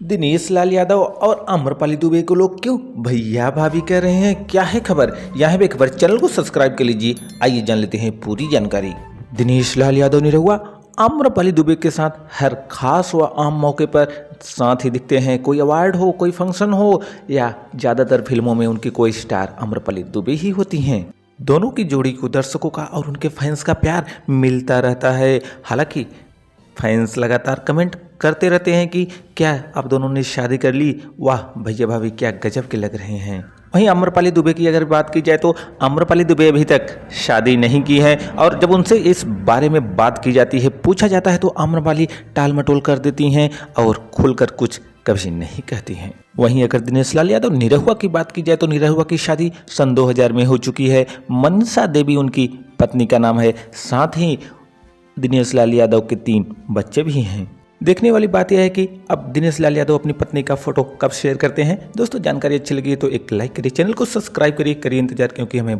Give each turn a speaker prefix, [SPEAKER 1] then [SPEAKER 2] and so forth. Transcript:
[SPEAKER 1] दिनेश लाल यादव और आम्रपाली दुबे को लोग क्यों भैया भाभी कह रहे हैं, क्या है खबर? यहाँ पे खबर, चैनल को सब्सक्राइब कर लीजिए। आइए जान लेते हैं पूरी जानकारी। दिनेश लाल यादव निरहुआ आम्रपाली दुबे के साथ हर खास व आम मौके पर साथ ही दिखते हैं। कोई अवार्ड हो, कोई फंक्शन हो या ज़्यादातर फिल्मों में उनकी कोई स्टार आम्रपाली दुबे ही होती हैं। दोनों की जोड़ी को दर्शकों का और उनके फैंस का प्यार मिलता रहता है। हालांकि फैंस लगातार कमेंट करते रहते हैं कि क्या अब दोनों ने शादी कर ली, वाह भैया भाभी क्या गजब के लग रहे हैं। वहीं आम्रपाली दुबे की अगर बात की जाए तो आम्रपाली दुबे अभी तक शादी नहीं की है और जब उनसे इस बारे में बात की जाती है, पूछा जाता है तो आम्रपाली टाल मटोल कर देती हैं और खुलकर कुछ कभी नहीं कहती हैं। वहीं अगर दिनेश लाल यादव निरहुआ की बात की जाए तो निरहुआ की शादी सन 2000 में हो चुकी है। मनसा देवी उनकी पत्नी का नाम है। साथ ही दिनेश लाल यादव के 3 बच्चे भी हैं। देखने वाली बात यह है कि अब दिनेश लाल यादव अपनी पत्नी का फोटो कब शेयर करते हैं। दोस्तों जानकारी अच्छी लगी तो एक लाइक करिए, चैनल को सब्सक्राइब करिए, करिए इंतजार, क्योंकि हमें